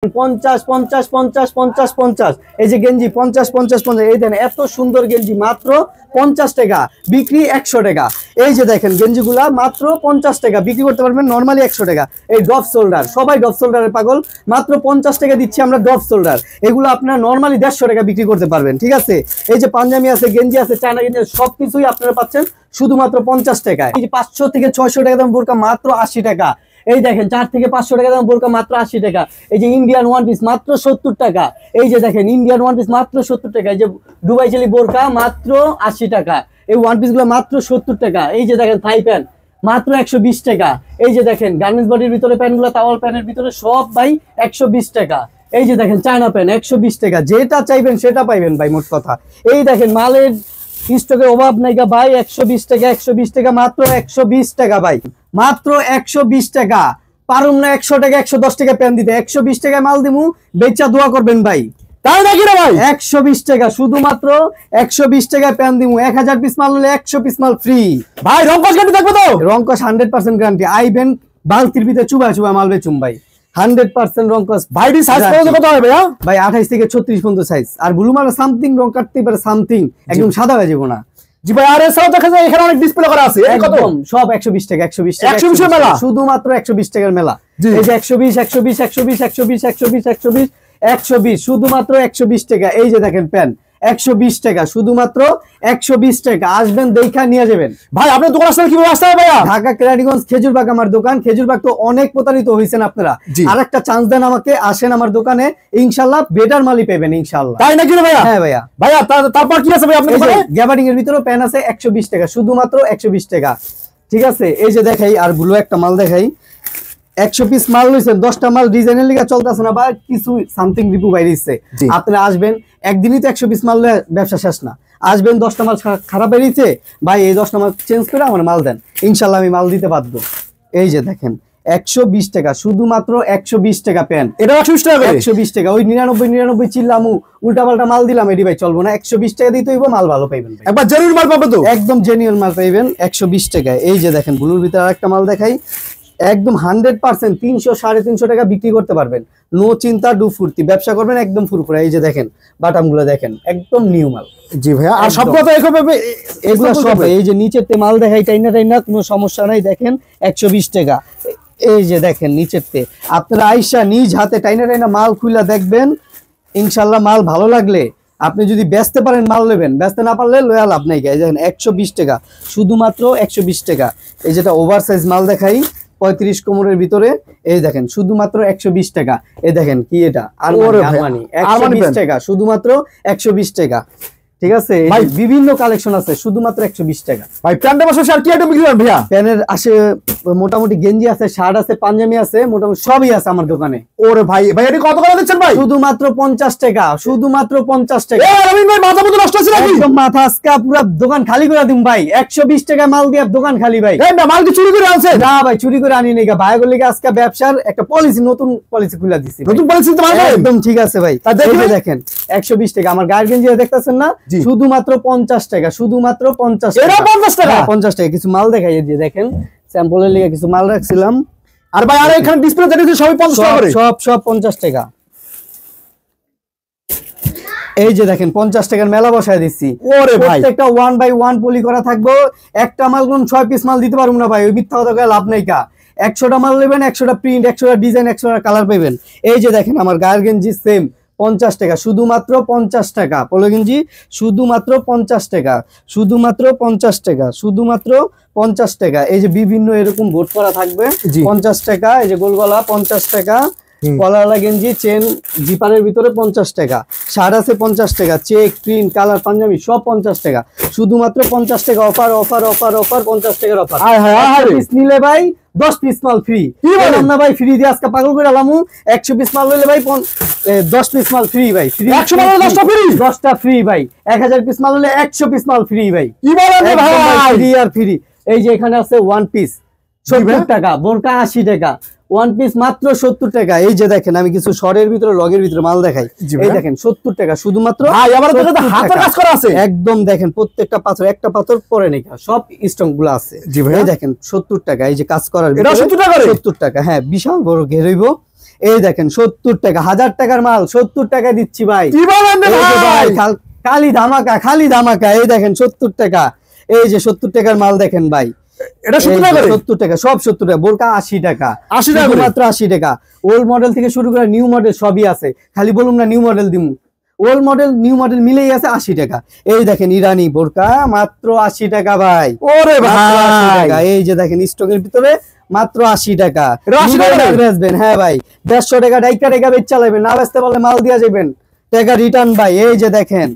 50 50 50 50 50 এই যে গেঞ্জি 50 50 50 এই দেন এত সুন্দর গেঞ্জি মাত্র 50 টাকা বিক্রি 100 টাকা। এই যে দেখেন গেঞ্জিগুলা মাত্র 50 টাকা বিক্রি করতে পারবেন নরমালি 100 টাকা। এই ড্রপ শোল্ডার সবাই ড্রপ শোল্ডারের পাগল, মাত্র 50 টাকা দিচ্ছি আমরা ড্রপ শোল্ডার। এগুলো আপনারা নরমালি 150 টাকা বিক্রি করতে পারবেন, ঠিক আছে। এই যে পাঞ্জাবি আছে, গেঞ্জি আছে, চায়না গেঞ্জি সবকিছুই আপনারা পাচ্ছেন শুধুমাত্র 50 টাকায়। এই যে 500 থেকে 600 টাকা দাম বোরকা মাত্র 80 টাকা। এই দেখেন 4 থেকে 500 টাকা দাম বোরকা মাত্র 80 টাকা। এই যে ইন্ডিয়ান ওয়ান পিস মাত্র 70 টাকা। এই যে দেখেন ইন্ডিয়ান ওয়ান পিস মাত্র 70 টাকা। এই যে দুবাই চেলি বোরকা মাত্র 80 টাকা। এই ওয়ান পিস গুলো মাত্র 70 টাকা। এই যে দেখেন থাই প্যান্ট মাত্র 120 টাকা। এই যে দেখেন গার্মেন্টস বডির ভিতরে প্যান্ট গুলো, তাওয়াল প্যান্টের ভিতরে সব ভাই 120 টাকা। এই যে দেখেন চায়না প্যান্ট 120 টাকা। যেটা চাইবেন সেটা পাইবেন ভাই, মোট কথা। এই দেখেন মালের স্টকের অভাব নাই ভাই, 120 টাকা 120 টাকা মাত্র 120 টাকা ভাই, মাত্র 120 টাকা। পারুম না 100 টাকা 110 টাকা প্যান দিতে, 120 টাকায় মাল দিমু, বেচা দোয়া করবেন ভাই। তাই নাকি রে ভাই? 120 টাকা শুধুমাত্র 120 টাকায় প্যান দিমু। 1000 পিস মাল হলে 100 পিস মাল ফ্রি ভাই। রংকশ গ্যারান্টি থাকবে তো? রংকশ 100% গ্যারান্টি। আইবেন বালতির ভিতরে চুবা চুবা মাল বেচুম ভাই, 100% রংকশ। ভাই ডি সাইজ কত হবে ভাই? ভাই 28 থেকে 36 পর্যন্ত সাইজ। আর ব্লু মালে সামথিং রং কাটতে পারে, সামথিং একদম সাদা হয়ে যাবে না জি ভাই। আর এছাড়াও দেখা যায় এখানে অনেক ডিসপ্লে করা আছে, কত? সব 120 টাকা 120 টাকা 120 এর মেলা, শুধুমাত্র 120 টাকার মেলা। এই যে 120 120 120 120 120 120 120 শুধুমাত্র 120 টাকা। এই যে দেখেন প্যান 120 টাকা শুধুমাত্র 120 টাকা। আসবেন দেখা নিয়ে যাবেন ভাই। আপনার দোকান আসলে কিভাবে আসতে হবে ভাইয়া? ঢাকা কেরানীগঞ্জ খেজুরবাগ আমার দোকান। খেজুরবাগ তো অনেক প্রতারিত হয়েছেন আপনারা, আরেকটা চান্স দেন আমাকে, আসেন আমার দোকানে, ইনশাআল্লাহ বেটার মালই পাবেন ইনশাআল্লাহ। তাই নাকি রে ভাইয়া? হ্যাঁ ভাইয়া। ভাইয়া তারপর কি আছে ভাই আপনার দোকানে? গ্যাবার্ডিং এর ভিতরে প্যান আছে 120 টাকা শুধুমাত্র 120 টাকা, ঠিক আছে। এই যে দেখাই আর ব্লু একটা মাল দেখাই, 100 পিস মাল লইছেন, 10টা মাল ডিজাইনের লিগা চলতেছে না বা কিছু সামথিং রিপু বাইরেছে। আপনারা আসবেন, একদিনই তো 100 পিস মাল ব্যবসা শেষ না। আসবেন, 10টা মাল খারাপ বেরিয়েছে ভাই, এই 10টা মাল চেঞ্জ করে আমার মাল দেন, ইনশাল্লাহ আমি মাল দিতে বাধ্য। এই যে দেখেন 120 টাকা শুধুমাত্র 120 টাকা প্যান্ট। এটা 120 টাকা 120 টাকা। ওই 99 চিল্লামু উল্টা পাল্টা মাল দিলাম, এডি ভাই চলবো না। 120 টাকা দিতে হইব, মাল ভালো পাইবেন, একবার জেনুইন মাল পাবে তো, একদম জেনুইন মাল পাইবেন 120 টাকায়। এই যে দেখেন ব্লুর ভিতরে আরেকটা মাল দেখাই, একদম 100% 300 350 টাকা বিক্রি করতে পারবেন, নো চিন্তা, ডু ফুর্তি ব্যবসা করবেন একদম ফুরফুরা। এই যে দেখেন বাটাম গুলো দেখেন একদম নিউ মাল। জি ভাইয়া। আর সবগুলো তো এগুলো সব এই যে নিচের তে মাল দেখাই, টাইনা টাইনা কোনো সমস্যা নাই। দেখেন 120 টাকা। এই যে দেখেন নিচের তে আপনারা আইসা নিজ হাতে টাইনা টাইনা মাল খুলে দেখবেন, ইনশাল্লাহ মাল ভালো লাগলে আপনি যদি বেচতে পারেন মাল নেবেন, বেচতে না পারলে লয়া লাভ নাই। দেখেন 120 টাকা শুধুমাত্র 120 টাকা। এই যেটা ওভার সাইজ মাল দেখাই 35 কোমরের ভিতরে, এই দেখেন শুধুমাত্র 120 টাকা। এই দেখেন কি এটা আরমানি 120 টাকা শুধুমাত্র 120 টাকা, ঠিক আছে। ভাই বিভিন্ন কালেকশন আছে শুধুমাত্র 120 টাকা। ভাই প্যান্টের পাশে আর কি আইটেম বিক্রি করেন ভাইয়া? প্যানের আসে মোটামুটি গেঞ্জি আছে, শার্ট আছে, পাঞ্জাবি আছে, মোটামুটি সবই আছে আমার দোকানে। ওরে ভাই, ভাই এটা কত করে দিচ্ছেন ভাই? শুধুমাত্র 50 টাকা, শুধুমাত্র 50 টাকা। এ রবিন ভাই মাথা মতো নষ্ট হচ্ছে নাকি? একদম মাথা আজকে পুরো দোকান খালি করে দিম ভাই। 120 টাকা মাল দিয়ে দোকান খালি ভাই। এই না মাল কি চুরি করে আনছে? না ভাই চুরি করে আনি নাই, ভাই বলে আজকে ব্যবসার একটা পলিসি, নতুন পলিসি খুলে দিছি। নতুন পলিসি তো ভাই একদম ঠিক আছে ভাই। দেখেন 120 টাকা আমার গায়ের গেঞ্জি দেখতেছেন না, শুধুমাত্র 50 টাকা, শুধুমাত্র 50 টাকা। এরা 50 টাকা 50 টাকা। কিছু মাল দেখাই দিয়ে দেখেন, স্যাম্পলের লিগে কিছু মাল রাখছিলাম। আর ভাই আর এখানে ডিসপ্লে দেখেছি সবই 50 টাকা করে, সব 50 টাকা। এই যে দেখেন 50 টাকার মেলা বসায় দিচ্ছি। ওরে ভাই প্রত্যেকটা 1 বাই 1 পলি করা থাকবো। একটা মাল কোন 6 পিস মাল দিতে পারবো না ভাই, ওই মিথ্যা কথা কয়ে লাভ নাই কা। 100টা মাল নেবেন, 100টা প্রিন্ট, 100টা ডিজাইন, 100টা কালার পাবেন। এই যে দেখেন আমার গায়ের গেঞ্জি সেম 50 টাকা শুধুমাত্র 50 টাকা। পোলো গেঞ্জি শুধুমাত্র 50 টাকা, শুধুমাত্র 50 টাকা, শুধুমাত্র 50 টাকা। এই যে বিভিন্ন এরকম বোর্ড করা থাকবে 50 টাকা। এই যে গোল গলা 50 টাকা, কলারওয়ালা গেঞ্জি চেন জিপারের ভিতরে 50 টাকা, শার্ট আছে 50 টাকা, চেক প্রিন্ট কালার পাঞ্জাবি সব 50 টাকা, শুধুমাত্র 50 টাকা। অফার অফার অফার অফার 50 টাকার অফার। পিস নিলে ভাই 10 পিস মাল ফ্রি। কি বলেন না ভাই? ফ্রি দিয়ে আজকে পাগল করে আলামু। 100 পিস মাল নিলে ভাই 10 পিস মাল ফ্রি ভাই। ফ্রি 100 মাল 10টা ফ্রি, 10টা ফ্রি ভাই। 1000 পিস মাল নিলে 100 পিস মাল ফ্রি ভাই। কি বলেন ভাই? ফ্রি আর ফ্রি। এই যে এখানে আছে ওয়ান পিস 70 টাকা, বোরকা 80 টাকা, ওয়ান পিস মাত্র 70 টাকা। এই যে দেখেন আমি কিছু শরের ভিতরে লগের ভিতরে মাল দেখাই। এই দেখেন 70 টাকা শুধুমাত্র। ভাই আমার তো হাতে কাজ করা আছে একদম। দেখেন প্রত্যেকটা পাথর, একটা পাথর পরে নেই, সব স্ট্রং গুলো আছে। এই দেখেন 70 টাকা। এই যে কাজ করার, এটা 70 টাকা, 70 টাকা। হ্যাঁ বিশাল বড় ঘের হইব। এই দেখেন 70 টাকা, 1000 টাকার মাল 70 টাকা দিচ্ছি ভাই। কি বলেন রে এই যে ভাই? খালি ধামাকা, খালি ধামাকা। এই দেখেন 70 টাকা, এই যে 70 টাকার মাল দেখেন ভাই, এটা 70 টাকা করে? 70 টাকা, সব 70 টাকা। বোরকা 80 টাকা, 80 টাকা করে? মাত্র 80 টাকা। ওল্ড মডেল থেকে শুরু করে নিউ মডেল সবই আছে, খালি বলুন না নিউ মডেল দিমু। ওল্ড মডেল নিউ মডেল মিলেই আছে 80 টাকা। এই দেখেন ইরানি বোরকা মাত্র 80 টাকা ভাই। ওরে মাত্র 80 ভাই, টাকা। এই যে দেখেন স্টকের ভিতরে মাত্র 80 টাকা। এটা 80 টাকা নিবেন আর করে? বেচবেন, হ্যাঁ ভাই। 150 টাকা ডাইকা টাকা বেচ চালাবেন, না বেচতে পারলে মাল দিয়া যাবেন, টাকা রিটার্ন ভাই। এই যে দেখেন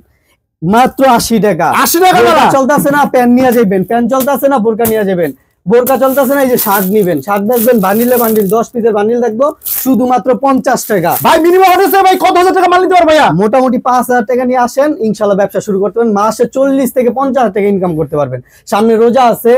মাত্র 80 টাকা। 80 টাকা বোরকা মেলা? চলতেছে না প্যান্ট নিয়ে যাবেন, প্যান্ট চলতেছে না বোরকা নিয়ে যাবেন, বোরকা চলতেছে না এই যে শার্ট নিবেন, শার্ট বেচবেন বান্ডিলে বান্ডিল 10 পিসের বান্ডিল দেখবো শুধুমাত্র 50 টাকা। ভাই মিনিমাম হচ্ছে ভাই কত হাজার টাকা মাল নিতে পারবে ভাইয়া? মোটামুটি 5,000 টাকা নিয়ে আসেন, ইনশাল্লাহ ব্যবসা শুরু করতে পারবেন। মাসে 40 থেকে 50,000 টাকা ইনকাম করতে পারবেন। সামনে রোজা আছে,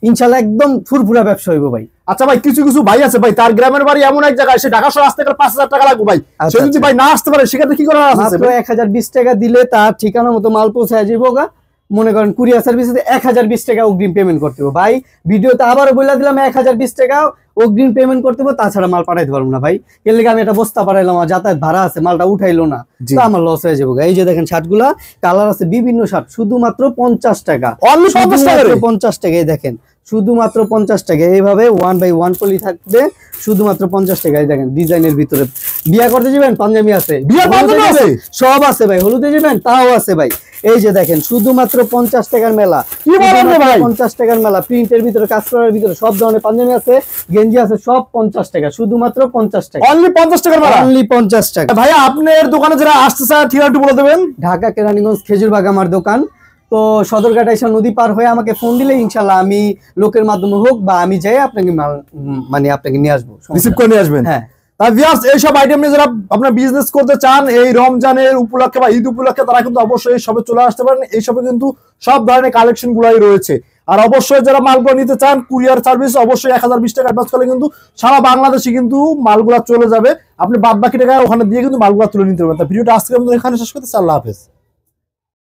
ইনশাল্লাহ একদম ফুরফুরা ব্যবসা হইব ভাই। আচ্ছা ভাই, কিছু কিছু ভাই আছে ভাই, তার গ্রামের বাড়ি এমন এক জায়গায়, সে ঢাকা শহর আসতে গেলে 5,000 টাকা লাগবে ভাই। আচ্ছা, সে যদি ভাই না আসতে পারে সেক্ষেত্রে কি করার আছে মাত্র ভাই? 1020 টাকা দিলে তার ঠিকানা মতো মাল পৌঁছায় যাবো গা। মনে করেন কুরিয়ার সার্ভিসে 1020 টাকা অগ্রিম পেমেন্ট করতে হবে ভাই। ভিডিওতে আবারও বলে দিলাম 1020 টাকা অগ্রিম পেমেন্ট করতে হবে, তাছাড়া মাল পাঠাইতে পারবো না ভাই। এর লেগে আমি একটা বস্তা পাঠাইলাম, আমার যাতায়াত ভাড়া আছে, মালটা উঠাইলো না, জি। তো আমার লস হয়ে যাবো। এই যে দেখেন শার্টগুলা কালার আছে বিভিন্ন শার্ট, শুধুমাত্র 50 টাকা। Only 50 টাকা রে? 50 টাকা। এই দেখেন শুধুমাত্র 50 টাকা। এইভাবে 1/1 পলি থাকবে শুধুমাত্র 50 টাকা। এই দেখেন ডিজাইনের ভিতরে বিয়া করতে যাবেন পাঞ্জাবি আছে, বিয়ার হলুদে পাঞ্জাবি আছে? যাবেন, সব আছে ভাই। হলুদে যাবেন তাও আছে ভাই। এই যে দেখেন শুধুমাত্র 50 টাকার মেলা। কি বলেন রে ভাই? 50 টাকার মেলা, প্রিন্টের ভিতরে কাজ করার ভিতরে সব ধরনের পাঞ্জাবি আছে, গেঞ্জি আছে, সব 50 টাকা, শুধুমাত্র 50 টাকা। অনলি 50 টাকার মাল? অনলি 50 টাকা। ভাইয়া আপনার দোকানে যারা আসতে চায় ঠিকানা একটু বলে দেবেন। ঢাকা কেরানীগঞ্জ খেজুরবাগ আমার দোকান। তো সদরঘাট এসে নদী পার হয়ে আমাকে ফোন দিলে ইনশাল্লাহ আমি লোকের মাধ্যমে হোক বা আমি যাই আপনাকে মাল মানে আপনাকে নিয়ে আসবো, রিসিভ করে নিয়ে আসবেন। হ্যাঁ। তাই ভিউয়ার্স, এইসব আইটেম নিয়ে যারা আপনার বিজনেস করতে চান এই রমজানের উপলক্ষে বা ঈদ উপলক্ষে, তারা কিন্তু অবশ্যই এই সবে চলে আসতে পারেন। এই সবে কিন্তু সব ধরনের কালেকশন গুলাই রয়েছে। আর অবশ্যই যারা মালগুলো নিতে চান কুরিয়ার সার্ভিস অবশ্যই 1020 টাকা অ্যাডভান্স করলে কিন্তু সারা বাংলাদেশে কিন্তু মালগুলা চলে যাবে। আপনি বাদ বাকি টাকা ওখানে দিয়ে কিন্তু মালগুলা তুলে নিতে পারবেন। তা ভিডিওটা আজকে আমরা এখানে শেষ করতেছি। আল্লাহ হাফেজ।